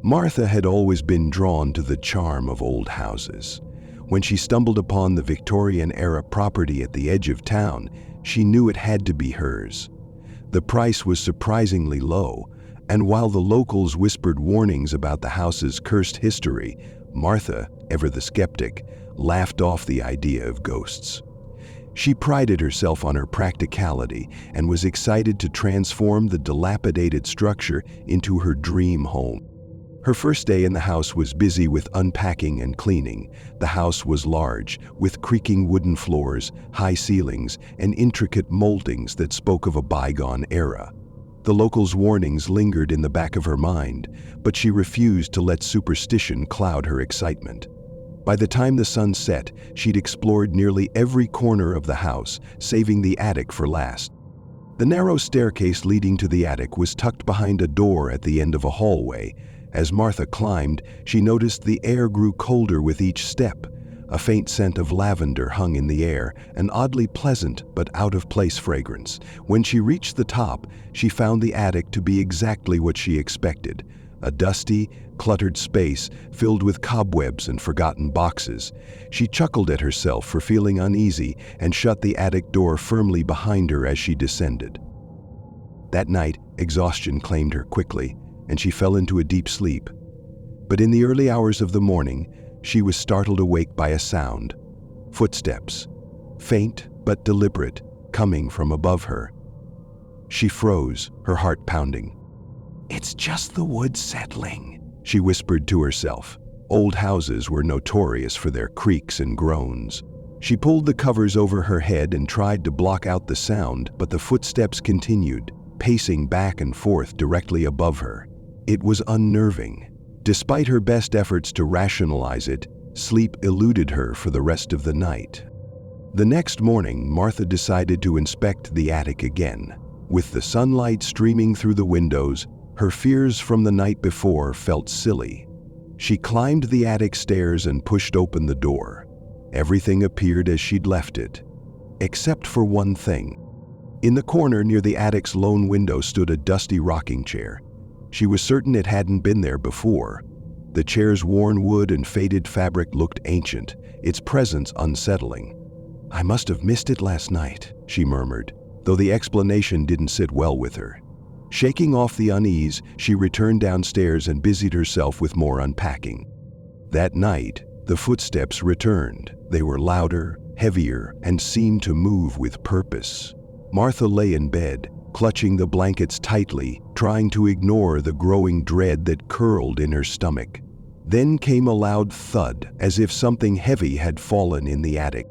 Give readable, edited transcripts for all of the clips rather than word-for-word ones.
Martha had always been drawn to the charm of old houses. When she stumbled upon the Victorian-era property at the edge of town, she knew it had to be hers. The price was surprisingly low, and while the locals whispered warnings about the house's cursed history, Martha, ever the skeptic, laughed off the idea of ghosts. She prided herself on her practicality and was excited to transform the dilapidated structure into her dream home. Her first day in the house was busy with unpacking and cleaning. The house was large, with creaking wooden floors, high ceilings, and intricate moldings that spoke of a bygone era. The locals' warnings lingered in the back of her mind, but she refused to let superstition cloud her excitement. By the time the sun set, she'd explored nearly every corner of the house, saving the attic for last. The narrow staircase leading to the attic was tucked behind a door at the end of a hallway. As Martha climbed, she noticed the air grew colder with each step. A faint scent of lavender hung in the air, an oddly pleasant but out-of-place fragrance. When she reached the top, she found the attic to be exactly what she expected: a dusty, cluttered space filled with cobwebs and forgotten boxes. She chuckled at herself for feeling uneasy and shut the attic door firmly behind her as she descended. That night, exhaustion claimed her quickly, and she fell into a deep sleep. But in the early hours of the morning, she was startled awake by a sound. Footsteps, faint but deliberate, coming from above her. She froze, her heart pounding. "It's just the wood settling," she whispered to herself. Old houses were notorious for their creaks and groans. She pulled the covers over her head and tried to block out the sound, but the footsteps continued, pacing back and forth directly above her. It was unnerving. Despite her best efforts to rationalize it, sleep eluded her for the rest of the night. The next morning, Martha decided to inspect the attic again. With the sunlight streaming through the windows, her fears from the night before felt silly. She climbed the attic stairs and pushed open the door. Everything appeared as she'd left it, except for one thing. In the corner near the attic's lone window stood a dusty rocking chair. She was certain it hadn't been there before. The chair's worn wood and faded fabric looked ancient, its presence unsettling. "I must have missed it last night," she murmured, though the explanation didn't sit well with her. Shaking off the unease, she returned downstairs and busied herself with more unpacking. That night, the footsteps returned. They were louder, heavier, and seemed to move with purpose. Martha lay in bed, clutching the blankets tightly, trying to ignore the growing dread that curled in her stomach. Then came a loud thud, as if something heavy had fallen in the attic.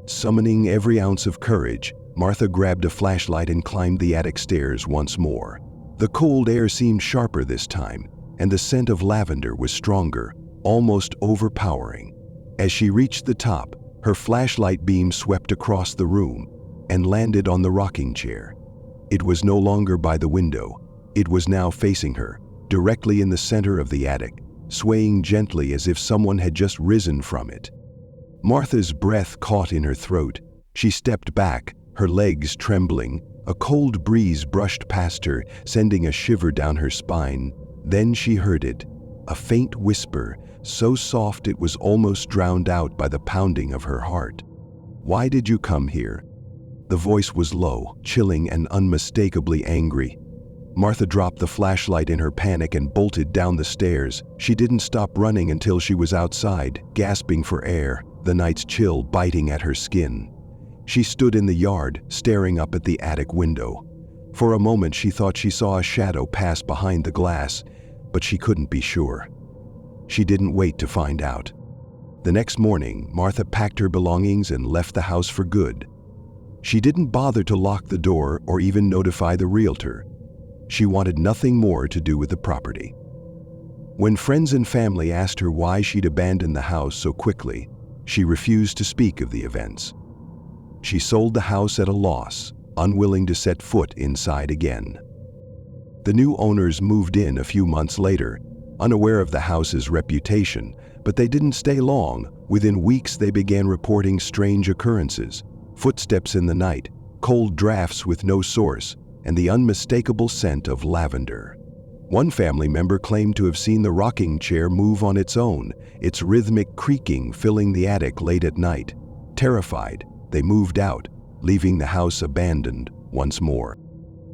Summoning every ounce of courage, Martha grabbed a flashlight and climbed the attic stairs once more. The cold air seemed sharper this time, and the scent of lavender was stronger, almost overpowering. As she reached the top, her flashlight beam swept across the room and landed on the rocking chair. It was no longer by the window. It was now facing her, directly in the center of the attic, swaying gently as if someone had just risen from it. Martha's breath caught in her throat. She stepped back, her legs trembling. A cold breeze brushed past her, sending a shiver down her spine. Then she heard it, a faint whisper, so soft it was almost drowned out by the pounding of her heart. "Why did you come here?" The voice was low, chilling, and unmistakably angry. Martha dropped the flashlight in her panic and bolted down the stairs. She didn't stop running until she was outside, gasping for air, the night's chill biting at her skin. She stood in the yard, staring up at the attic window. For a moment she thought she saw a shadow pass behind the glass, but she couldn't be sure. She didn't wait to find out. The next morning, Martha packed her belongings and left the house for good. She didn't bother to lock the door or even notify the realtor. She wanted nothing more to do with the property. When friends and family asked her why she'd abandoned the house so quickly, she refused to speak of the events. She sold the house at a loss, unwilling to set foot inside again. The new owners moved in a few months later, unaware of the house's reputation, but they didn't stay long. Within weeks, they began reporting strange occurrences: footsteps in the night, cold drafts with no source, and the unmistakable scent of lavender. One family member claimed to have seen the rocking chair move on its own, its rhythmic creaking filling the attic late at night. Terrified, they moved out, leaving the house abandoned once more.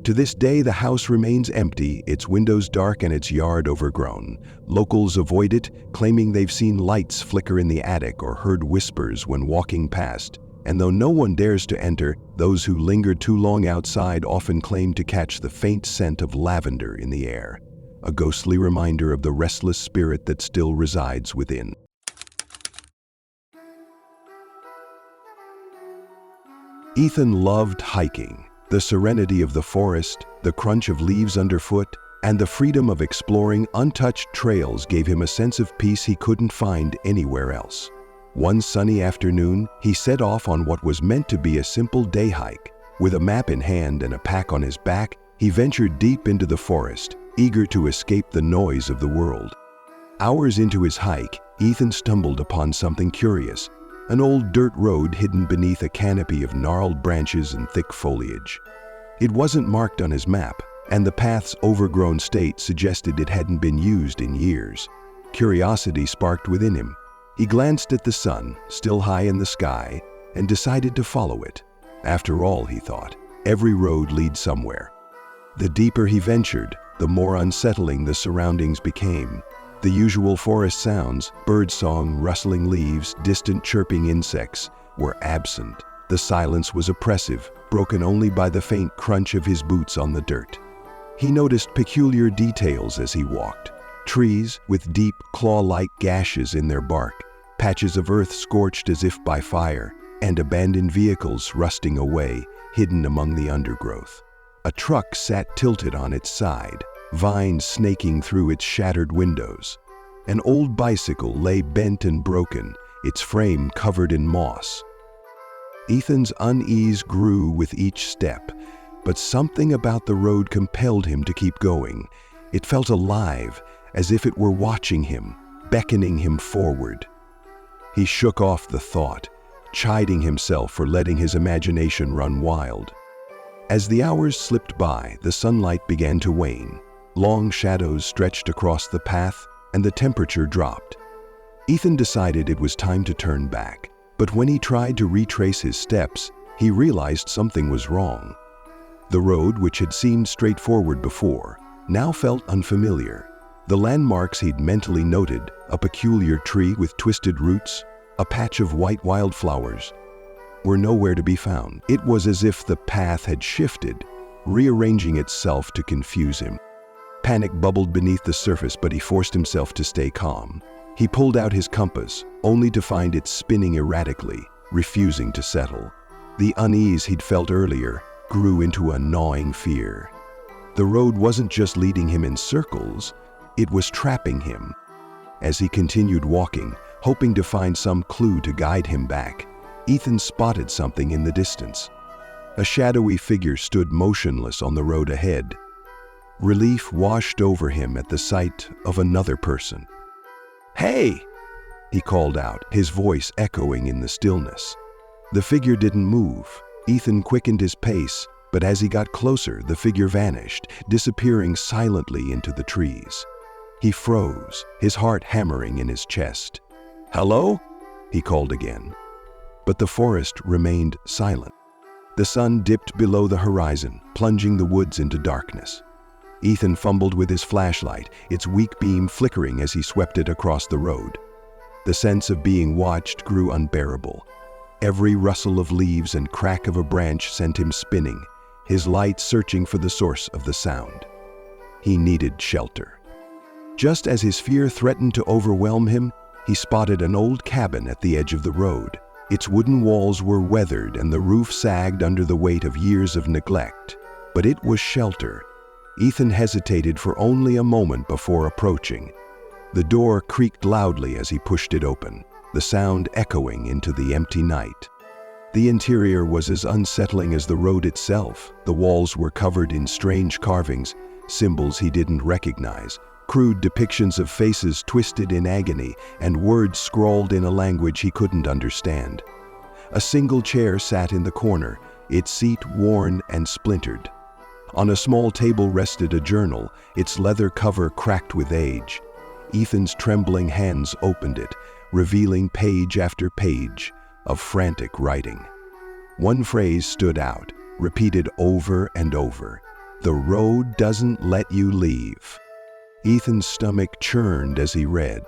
To this day, the house remains empty, its windows dark and its yard overgrown. Locals avoid it, claiming they've seen lights flicker in the attic or heard whispers when walking past. And though no one dares to enter, those who linger too long outside often claim to catch the faint scent of lavender in the air, a ghostly reminder of the restless spirit that still resides within. Ethan loved hiking. The serenity of the forest, the crunch of leaves underfoot, and the freedom of exploring untouched trails gave him a sense of peace he couldn't find anywhere else. One sunny afternoon, he set off on what was meant to be a simple day hike. With a map in hand and a pack on his back, he ventured deep into the forest, eager to escape the noise of the world. Hours into his hike, Ethan stumbled upon something curious. An old dirt road hidden beneath a canopy of gnarled branches and thick foliage. It wasn't marked on his map, and the path's overgrown state suggested it hadn't been used in years. Curiosity sparked within him. He glanced at the sun, still high in the sky, and decided to follow it. After all, he thought, every road leads somewhere. The deeper he ventured, the more unsettling the surroundings became. The usual forest sounds, birdsong, rustling leaves, distant chirping insects, were absent. The silence was oppressive, broken only by the faint crunch of his boots on the dirt. He noticed peculiar details as he walked. Trees with deep, claw-like gashes in their bark, patches of earth scorched as if by fire, and abandoned vehicles rusting away, hidden among the undergrowth. A truck sat tilted on its side, vines snaking through its shattered windows. An old bicycle lay bent and broken, its frame covered in moss. Ethan's unease grew with each step, but something about the road compelled him to keep going. It felt alive, as if it were watching him, beckoning him forward. He shook off the thought, chiding himself for letting his imagination run wild. As the hours slipped by, the sunlight began to wane. Long shadows stretched across the path, and the temperature dropped. Ethan decided it was time to turn back, but when he tried to retrace his steps, he realized something was wrong. The road, which had seemed straightforward before, now felt unfamiliar. The landmarks he'd mentally noted, a peculiar tree with twisted roots, a patch of white wildflowers, were nowhere to be found. It was as if the path had shifted, rearranging itself to confuse him. Panic bubbled beneath the surface, but he forced himself to stay calm. He pulled out his compass, only to find it spinning erratically, refusing to settle. The unease he'd felt earlier grew into a gnawing fear. The road wasn't just leading him in circles, it was trapping him. As he continued walking, hoping to find some clue to guide him back, Ethan spotted something in the distance. A shadowy figure stood motionless on the road ahead. Relief washed over him at the sight of another person. "Hey!" he called out, his voice echoing in the stillness. The figure didn't move. Ethan quickened his pace, but as he got closer, the figure vanished, disappearing silently into the trees. He froze, his heart hammering in his chest. "Hello?" he called again. But the forest remained silent. The sun dipped below the horizon, plunging the woods into darkness. Ethan fumbled with his flashlight, its weak beam flickering as he swept it across the road. The sense of being watched grew unbearable. Every rustle of leaves and crack of a branch sent him spinning, his light searching for the source of the sound. He needed shelter. Just as his fear threatened to overwhelm him, he spotted an old cabin at the edge of the road. Its wooden walls were weathered and the roof sagged under the weight of years of neglect. But it was shelter. Ethan hesitated for only a moment before approaching. The door creaked loudly as he pushed it open, the sound echoing into the empty night. The interior was as unsettling as the road itself. The walls were covered in strange carvings, symbols he didn't recognize, crude depictions of faces twisted in agony, and words scrawled in a language he couldn't understand. A single chair sat in the corner, its seat worn and splintered. On a small table rested a journal, its leather cover cracked with age. Ethan's trembling hands opened it, revealing page after page of frantic writing. One phrase stood out, repeated over and over. "The road doesn't let you leave." Ethan's stomach churned as he read.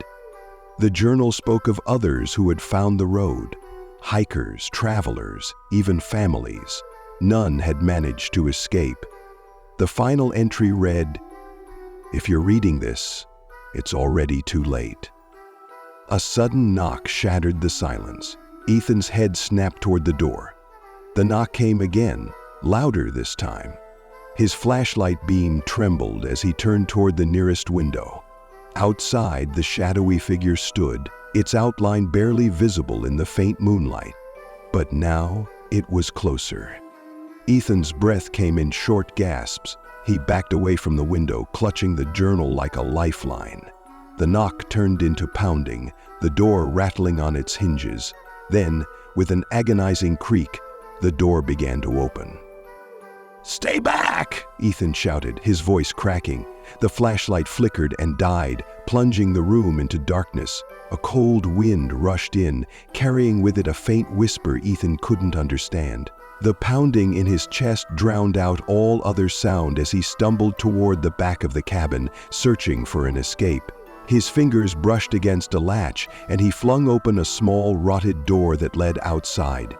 The journal spoke of others who had found the road. Hikers, travelers, even families. None had managed to escape. The final entry read, "If you're reading this, it's already too late." A sudden knock shattered the silence. Ethan's head snapped toward the door. The knock came again, louder this time. His flashlight beam trembled as he turned toward the nearest window. Outside, the shadowy figure stood, its outline barely visible in the faint moonlight. But now it was closer. Ethan's breath came in short gasps. He backed away from the window, clutching the journal like a lifeline. The knock turned into pounding, the door rattling on its hinges. Then, with an agonizing creak, the door began to open. "Stay back!" Ethan shouted, his voice cracking. The flashlight flickered and died, plunging the room into darkness. A cold wind rushed in, carrying with it a faint whisper Ethan couldn't understand. The pounding in his chest drowned out all other sound as he stumbled toward the back of the cabin, searching for an escape. His fingers brushed against a latch, and he flung open a small, rotted door that led outside.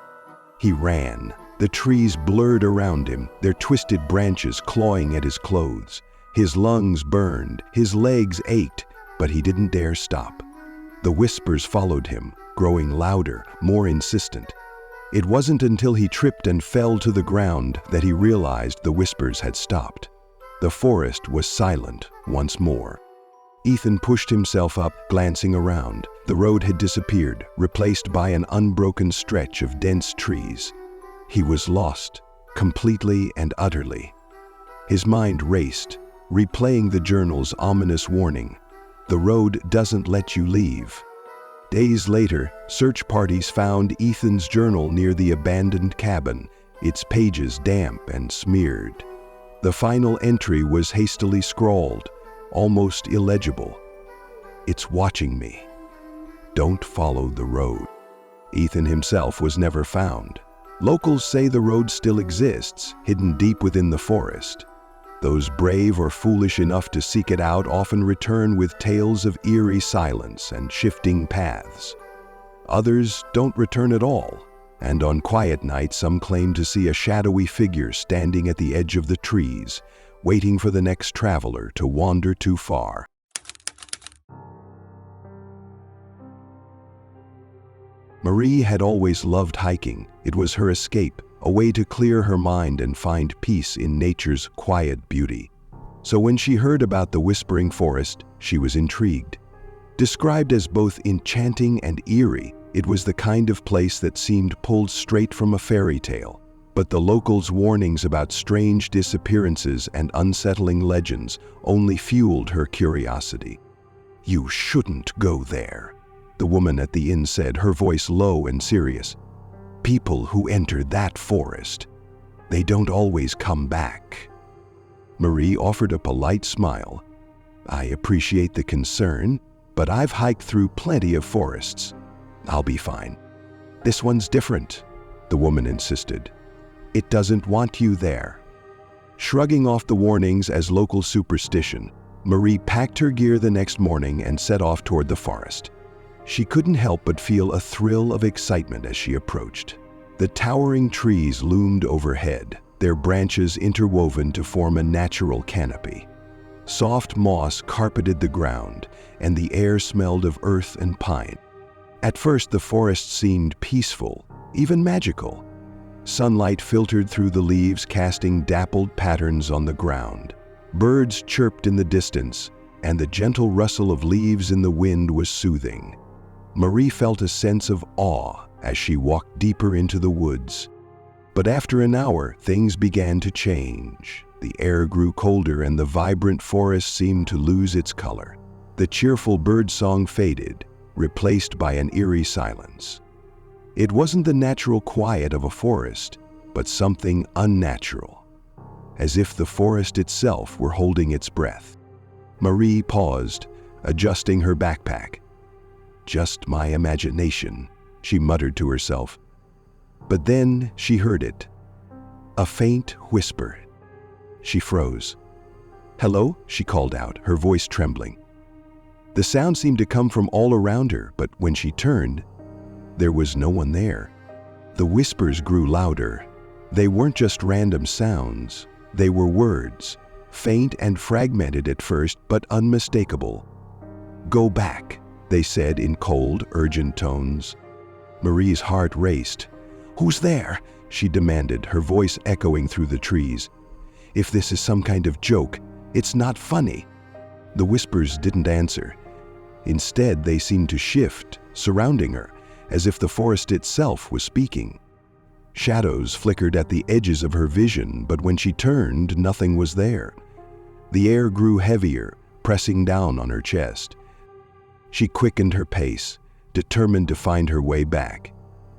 He ran. The trees blurred around him, their twisted branches clawing at his clothes. His lungs burned, his legs ached, but he didn't dare stop. The whispers followed him, growing louder, more insistent. It wasn't until he tripped and fell to the ground that he realized the whispers had stopped. The forest was silent once more. Ethan pushed himself up, glancing around. The road had disappeared, replaced by an unbroken stretch of dense trees. He was lost, completely and utterly. His mind raced, replaying the journal's ominous warning. "The road doesn't let you leave." Days later, search parties found Ethan's journal near the abandoned cabin, its pages damp and smeared. The final entry was hastily scrawled, almost illegible. "It's watching me. Don't follow the road." Ethan himself was never found. Locals say the road still exists, hidden deep within the forest. Those brave or foolish enough to seek it out often return with tales of eerie silence and shifting paths. Others don't return at all, and on quiet nights some claim to see a shadowy figure standing at the edge of the trees, waiting for the next traveler to wander too far. Marie had always loved hiking. It was her escape, a way to clear her mind and find peace in nature's quiet beauty. So when she heard about the Whispering Forest, she was intrigued. Described as both enchanting and eerie, it was the kind of place that seemed pulled straight from a fairy tale. But the locals' warnings about strange disappearances and unsettling legends only fueled her curiosity. "You shouldn't go there," the woman at the inn said, her voice low and serious. "People who enter that forest, they don't always come back." Marie offered a polite smile. "I appreciate the concern, but I've hiked through plenty of forests. I'll be fine." "This one's different," the woman insisted. "It doesn't want you there." Shrugging off the warnings as local superstition, Marie packed her gear the next morning and set off toward the forest. She couldn't help but feel a thrill of excitement as she approached. The towering trees loomed overhead, their branches interwoven to form a natural canopy. Soft moss carpeted the ground, and the air smelled of earth and pine. At first, the forest seemed peaceful, even magical. Sunlight filtered through the leaves, casting dappled patterns on the ground. Birds chirped in the distance, and the gentle rustle of leaves in the wind was soothing. Marie felt a sense of awe as she walked deeper into the woods. But after an hour, things began to change. The air grew colder and the vibrant forest seemed to lose its color. The cheerful birdsong faded, replaced by an eerie silence. It wasn't the natural quiet of a forest, but something unnatural. as if the forest itself were holding its breath. Marie paused, adjusting her backpack. "Just my imagination," she muttered to herself. But then she heard it. A faint whisper. She froze. "Hello?" she called out, her voice trembling. The sound seemed to come from all around her, but when she turned, there was no one there. The whispers grew louder. They weren't just random sounds. They were words, faint and fragmented at first, but unmistakable. "Go back," they said in cold, urgent tones. Marie's heart raced. "Who's there?" she demanded, her voice echoing through the trees. "If this is some kind of joke, it's not funny." The whispers didn't answer. Instead, they seemed to shift, surrounding her, as if the forest itself was speaking. Shadows flickered at the edges of her vision, but when she turned, nothing was there. The air grew heavier, pressing down on her chest. She quickened her pace, determined to find her way back.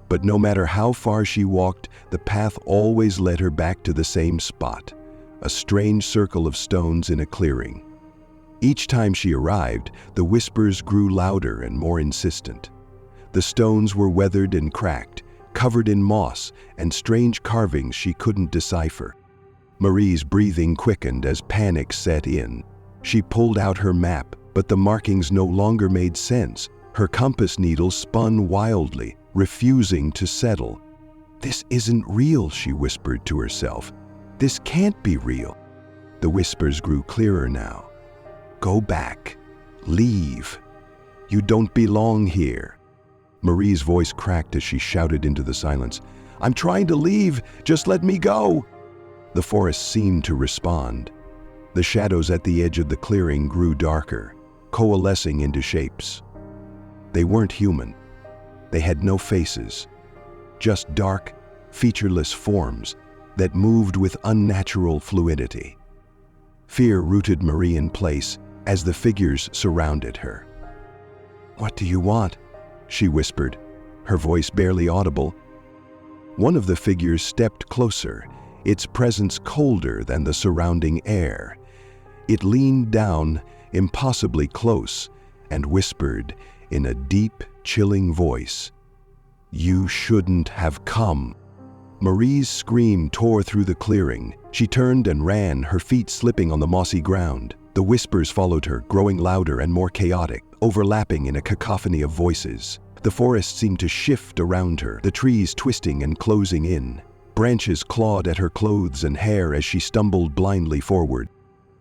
But no matter how far she walked, the path always led her back to the same spot, a strange circle of stones in a clearing. Each time she arrived, the whispers grew louder and more insistent. The stones were weathered and cracked, covered in moss and strange carvings she couldn't decipher. Marie's breathing quickened as panic set in. She pulled out her map, but the markings no longer made sense. Her compass needle spun wildly, refusing to settle. "This isn't real," she whispered to herself. "This can't be real." The whispers grew clearer now. "Go back. Leave. You don't belong here." Marie's voice cracked as she shouted into the silence. "I'm trying to leave. Just let me go." The forest seemed to respond. The shadows at the edge of the clearing grew darker, coalescing into shapes. They weren't human. They had no faces, just dark, featureless forms that moved with unnatural fluidity. Fear rooted Marie in place as the figures surrounded her. "What do you want?" she whispered, her voice barely audible. One of the figures stepped closer, its presence colder than the surrounding air. It leaned down, impossibly close, and whispered in a deep, chilling voice, "You shouldn't have come." Marie's scream tore through the clearing. She turned and ran, her feet slipping on the mossy ground. The whispers followed her, growing louder and more chaotic, overlapping in a cacophony of voices. The forest seemed to shift around her, the trees twisting and closing in. Branches clawed at her clothes and hair as she stumbled blindly forward.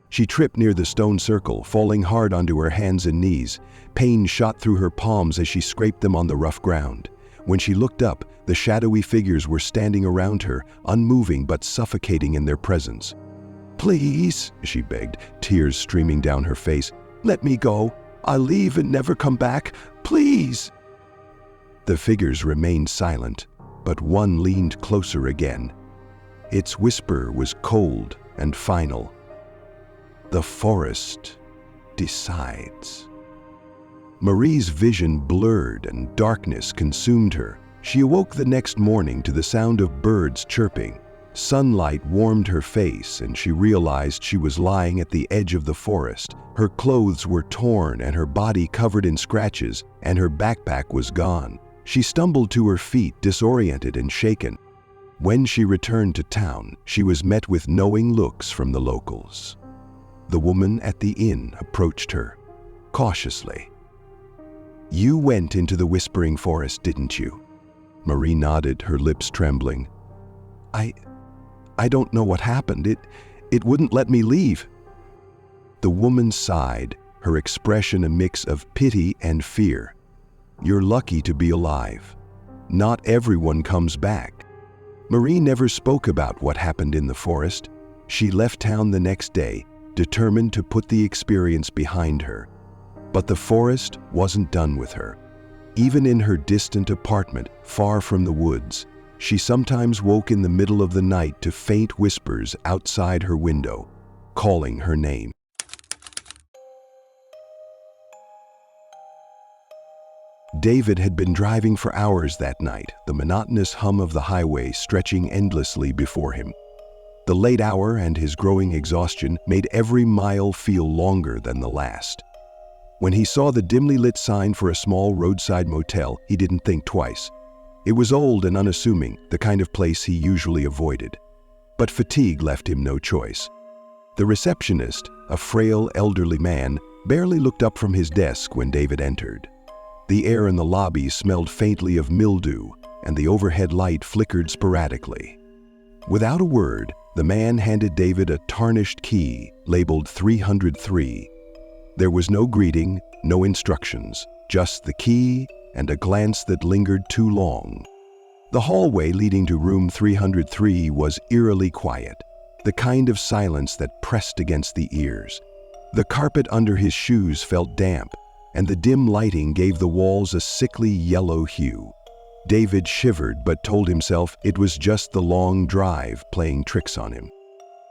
She tripped near the stone circle, falling hard onto her hands and knees. Pain shot through her palms as she scraped them on the rough ground. When she looked up, the shadowy figures were standing around her, unmoving but suffocating in their presence. "Please," she begged, tears streaming down her face. "Let me go. I'll leave and never come back. Please." The figures remained silent, but one leaned closer again. Its whisper was cold and final. "The forest decides." Marie's vision blurred and darkness consumed her. She awoke the next morning to the sound of birds chirping. Sunlight warmed her face, and she realized she was lying at the edge of the forest. Her clothes were torn and her body covered in scratches, and her backpack was gone. She stumbled to her feet, disoriented and shaken. When she returned to town, she was met with knowing looks from the locals. The woman at the inn approached her, cautiously. "You went into the whispering forest, didn't you?" Marie nodded, her lips trembling. I don't know what happened. It wouldn't let me leave." The woman sighed, her expression a mix of pity and fear. "You're lucky to be alive. Not everyone comes back." Marie never spoke about what happened in the forest. She left town the next day, determined to put the experience behind her. But the forest wasn't done with her. Even in her distant apartment, far from the woods, she sometimes woke in the middle of the night to faint whispers outside her window, calling her name. David had been driving for hours that night, the monotonous hum of the highway stretching endlessly before him. The late hour and his growing exhaustion made every mile feel longer than the last. When he saw the dimly lit sign for a small roadside motel, he didn't think twice. It was old and unassuming, the kind of place he usually avoided. But fatigue left him no choice. The receptionist, a frail elderly man, barely looked up from his desk when David entered. The air in the lobby smelled faintly of mildew, and the overhead light flickered sporadically. Without a word, the man handed David a tarnished key labeled 303. There was no greeting, no instructions, just the key and a glance that lingered too long. The hallway leading to room 303 was eerily quiet, the kind of silence that pressed against the ears. The carpet under his shoes felt damp, and the dim lighting gave the walls a sickly yellow hue. David shivered but told himself it was just the long drive playing tricks on him.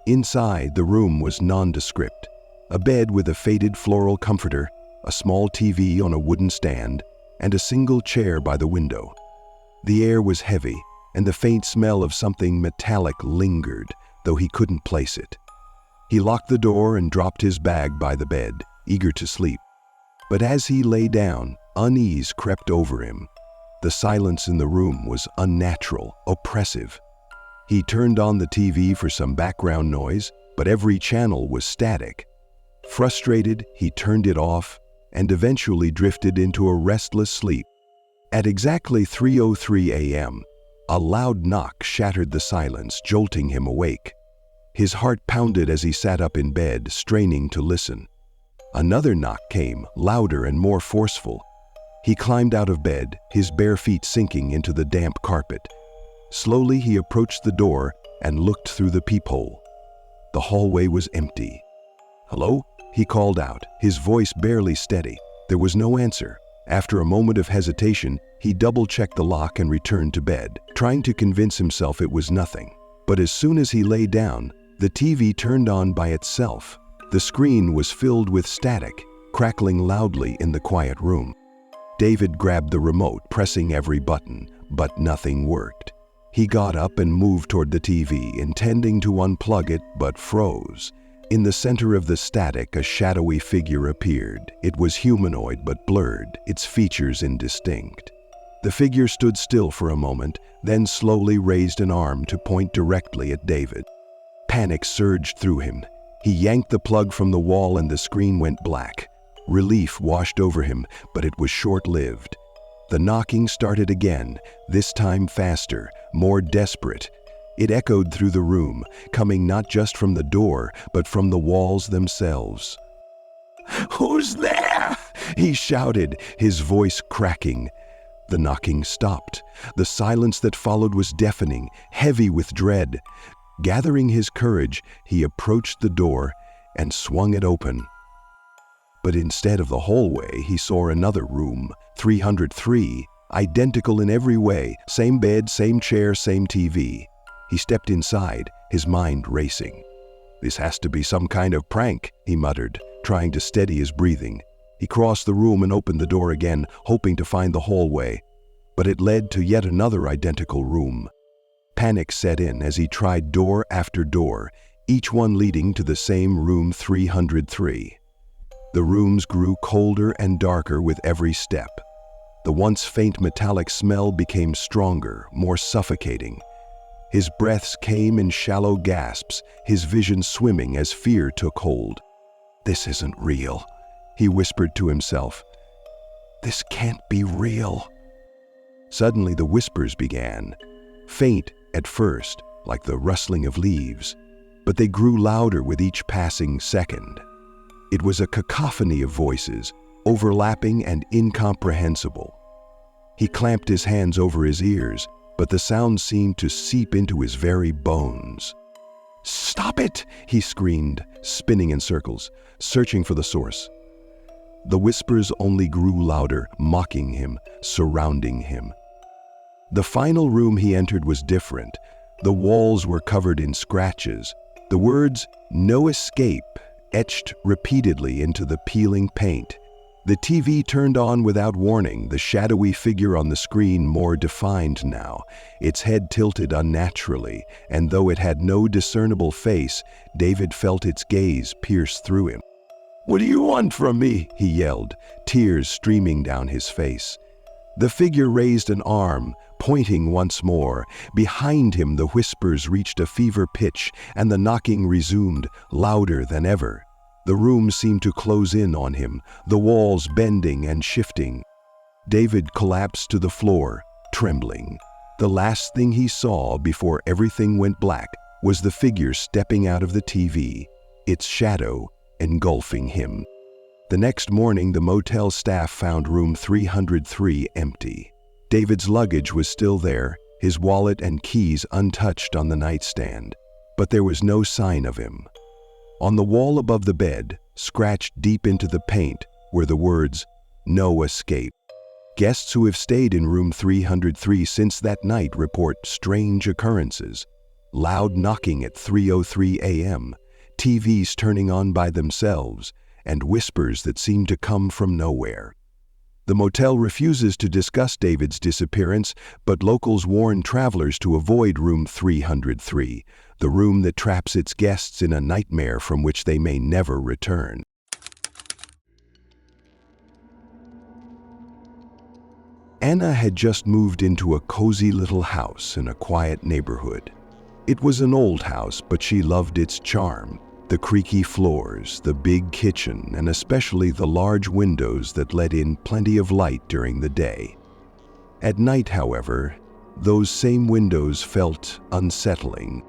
Inside, the room was nondescript. A bed with a faded floral comforter, a small TV on a wooden stand, and a single chair by the window. The air was heavy, and the faint smell of something metallic lingered, though he couldn't place it. He locked the door and dropped his bag by the bed, eager to sleep. But as he lay down, unease crept over him. The silence in the room was unnatural, oppressive. He turned on the TV for some background noise, but every channel was static. Frustrated, he turned it off and eventually drifted into a restless sleep. At exactly 3:03 a.m., a loud knock shattered the silence, jolting him awake. His heart pounded as he sat up in bed, straining to listen. Another knock came, louder and more forceful. He climbed out of bed, his bare feet sinking into the damp carpet. Slowly he approached the door and looked through the peephole. The hallway was empty. "Hello?" he called out, his voice barely steady. There was no answer. After a moment of hesitation, he double-checked the lock and returned to bed, trying to convince himself it was nothing. But as soon as he lay down, the TV turned on by itself. The screen was filled with static, crackling loudly in the quiet room. David grabbed the remote, pressing every button, but nothing worked. He got up and moved toward the TV, intending to unplug it, but froze. In the center of the static, a shadowy figure appeared. It was humanoid but blurred, its features indistinct. The figure stood still for a moment, then slowly raised an arm to point directly at David. Panic surged through him. He yanked the plug from the wall and the screen went black. Relief washed over him, but it was short-lived. The knocking started again, this time faster, more desperate. It echoed through the room, coming not just from the door, but from the walls themselves. "Who's there?" he shouted, his voice cracking. The knocking stopped. The silence that followed was deafening, heavy with dread. Gathering his courage, he approached the door and swung it open. But instead of the hallway, he saw another room, 303, identical in every way, same bed, same chair, same TV. He stepped inside, his mind racing. "This has to be some kind of prank," he muttered, trying to steady his breathing. He crossed the room and opened the door again, hoping to find the hallway. But it led to yet another identical room. Panic set in as he tried door after door, each one leading to the same room 303. The rooms grew colder and darker with every step. The once faint metallic smell became stronger, more suffocating. His breaths came in shallow gasps, his vision swimming as fear took hold. "This isn't real," he whispered to himself. "This can't be real." Suddenly the whispers began, faint at first, like the rustling of leaves, but they grew louder with each passing second. It was a cacophony of voices, overlapping and incomprehensible. He clamped his hands over his ears, but the sound seemed to seep into his very bones. "Stop it!" he screamed, spinning in circles, searching for the source. The whispers only grew louder, mocking him, surrounding him. The final room he entered was different. The walls were covered in scratches. The words, "No escape," etched repeatedly into the peeling paint. The TV turned on without warning, the shadowy figure on the screen more defined now, its head tilted unnaturally, and though it had no discernible face, David felt its gaze pierce through him. "What do you want from me?" he yelled, tears streaming down his face. The figure raised an arm, pointing once more. Behind him the whispers reached a fever pitch, and the knocking resumed, louder than ever. The room seemed to close in on him, the walls bending and shifting. David collapsed to the floor, trembling. The last thing he saw before everything went black was the figure stepping out of the TV, its shadow engulfing him. The next morning, the motel staff found room 303 empty. David's luggage was still there, his wallet and keys untouched on the nightstand, but there was no sign of him. On the wall above the bed, scratched deep into the paint, were the words, "No escape." Guests who have stayed in room 303 since that night report strange occurrences. Loud knocking at 3:03 a.m., TVs turning on by themselves, and whispers that seem to come from nowhere. The motel refuses to discuss David's disappearance, but locals warn travelers to avoid room 303, the room that traps its guests in a nightmare from which they may never return. Anna had just moved into a cozy little house in a quiet neighborhood. It was an old house, but she loved its charm. The creaky floors, the big kitchen, and especially the large windows that let in plenty of light during the day. At night, however, those same windows felt unsettling.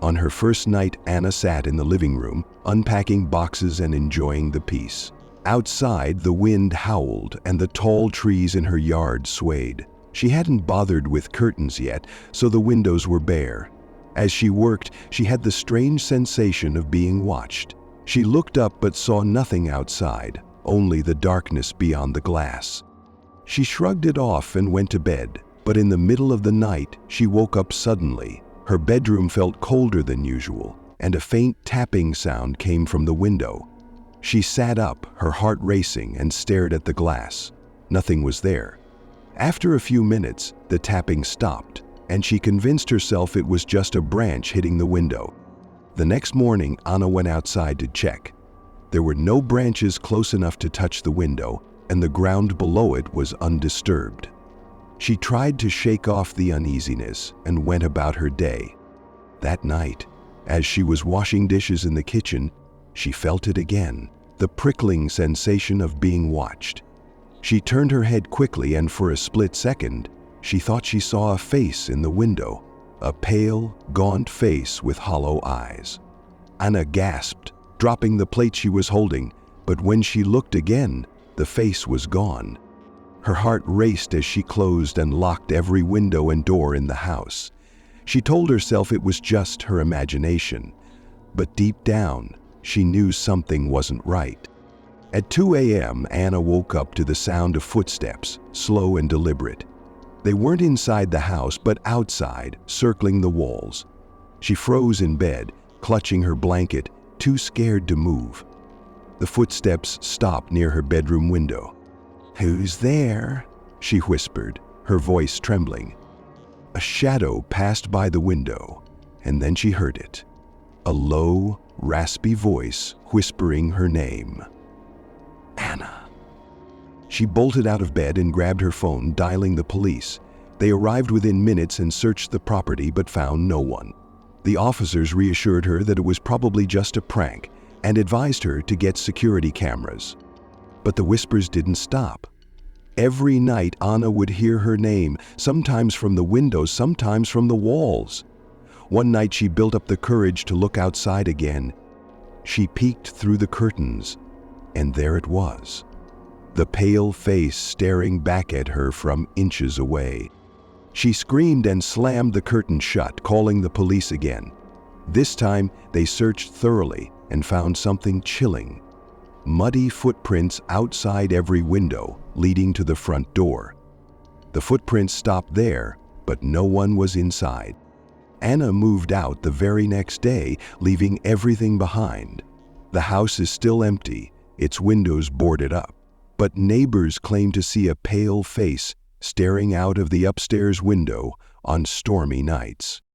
On her first night, Anna sat in the living room, unpacking boxes and enjoying the peace. Outside, the wind howled and the tall trees in her yard swayed. She hadn't bothered with curtains yet, so the windows were bare. As she worked, she had the strange sensation of being watched. She looked up but saw nothing outside, only the darkness beyond the glass. She shrugged it off and went to bed, but in the middle of the night, she woke up suddenly. Her bedroom felt colder than usual, and a faint tapping sound came from the window. She sat up, her heart racing, and stared at the glass. Nothing was there. After a few minutes, the tapping stopped, and she convinced herself it was just a branch hitting the window. The next morning, Anna went outside to check. There were no branches close enough to touch the window, and the ground below it was undisturbed. She tried to shake off the uneasiness and went about her day. That night, as she was washing dishes in the kitchen, she felt it again, the prickling sensation of being watched. She turned her head quickly, and for a split second, she thought she saw a face in the window, a pale, gaunt face with hollow eyes. Anna gasped, dropping the plate she was holding, but when she looked again, the face was gone. Her heart raced as she closed and locked every window and door in the house. She told herself it was just her imagination, but deep down, she knew something wasn't right. At 2 a.m., Anna woke up to the sound of footsteps, slow and deliberate. They weren't inside the house, but outside, circling the walls. She froze in bed, clutching her blanket, too scared to move. The footsteps stopped near her bedroom window. "Who's there?" she whispered, her voice trembling. A shadow passed by the window, and then she heard it. A low, raspy voice whispering her name. Anna. She bolted out of bed and grabbed her phone, dialing the police. They arrived within minutes and searched the property but found no one. The officers reassured her that it was probably just a prank and advised her to get security cameras. But the whispers didn't stop. Every night, Anna would hear her name, sometimes from the windows, sometimes from the walls. One night she built up the courage to look outside again. She peeked through the curtains, and there it was. The pale face staring back at her from inches away. She screamed and slammed the curtain shut, calling the police again. This time, they searched thoroughly and found something chilling. Muddy footprints outside every window, leading to the front door. The footprints stopped there, but no one was inside. Anna moved out the very next day, leaving everything behind. The house is still empty, its windows boarded up. but neighbors claim to see a pale face staring out of the upstairs window on stormy nights.